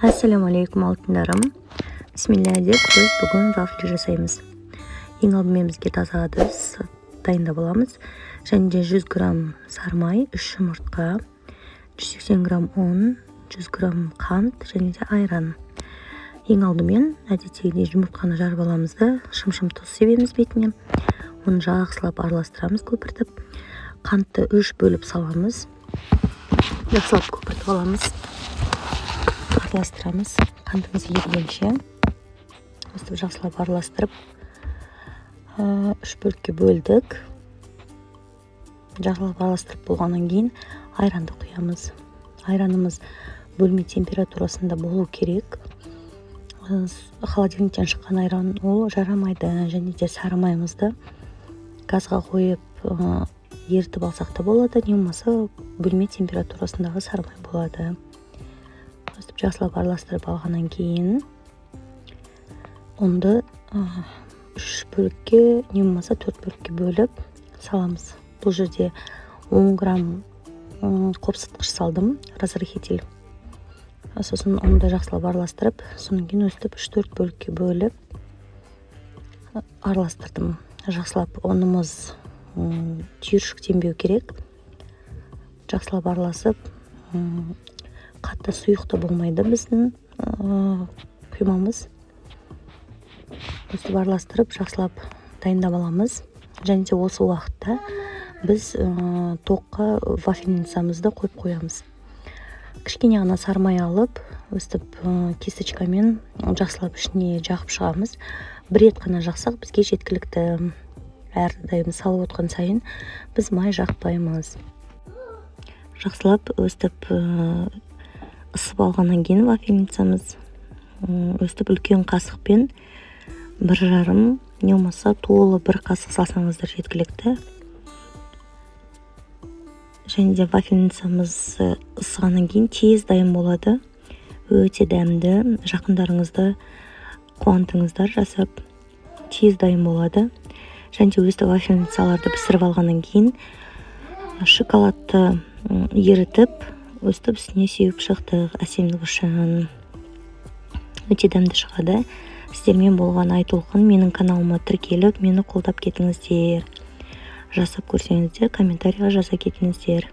Ассаламу алейкум алтындарым. Бисмилля деп біз бүгін вафли жасаймыз. Ең алдымен бізге таза ыдыс дайындап аламыз. Және де 100 грамм сары май, 3 жұмыртқа, 180 грамм ұн, 100 грамм қант және де айран. Ең алдымен әдеттегідей жұмыртқаны жарып аламыз да шым-шым тұз себеміз бетіне. Оны жақсылап араластырамыз көпіртіп. Қантты 3 бөліп саламыз. Жақсылап көпіртіп аламыз. Араластырамыз. Қантымыз ерігенше өстіп жақсылап араластырып 3 бөлікке бөлдік. Жақсылап араластырып болғаннан кейін айранды құямыз. Айранымыз бөлме температурасында болу керек. Холодильниктен шыққан айран ол жарамайды. Және де сары майымызды газға қойып ертіп алсақ та болады, не болмаса бөлме температурасындағы сары май болады. Өстіп жақсылап араластырып алғаннан кейін ұнды 3 бөлікке, не болмаса 4 бөлікке бөліп саламыз. Бұл жерде 10 грамм қопсытқыш салдым, разрыхитель. Сосын ұнды жақсылап араластырып, содан кейін өстіп 3-4 бөлікке бөліп араластырдым. Жақсылап ұнымыз түйіршіктенбеу керек. Жақсылап араласып, қатты сұйық та болмайды біздің құймамыз. Өстіп араластырып, жақсылап дайындап аламыз. Және де осы уақытта біз тоққа вафельницамызды қойып қоямыз. Кішкене ғана сары май алып, өстіп кисточкамен жақсылап ішіне жағып шығамыз. Бір рет қана жақсақ бізге жеткілікті. Әрдайым салып отқан сайын біз май жақпаймыз. Жақсылап өстіп ысып алғаннан кейін вафельницамыз өстіп үлкен қасықпен 1,5, не болмаса толы 1 қасық салсаңыздар жеткілікті. Және де вафельницамыз ысығаннан кейін тез дайын болады. Өте дәмді, жақындарыңызды қуантыңыздар жасап, тез дайын болады. Және де өстіп вафельницаларды пісіріп алғаннан кейін шоколадты ерітіп, өстіп үстіне сеуіп шықтық әсемдік үшін. Өте дәмді шығады. Сіздермен болған Айтолқын, менің каналыма тіркеліп, мені қолдап кетіңіздер. Жасап көрсеңіздер, комментарийға жаза кетіңіздер.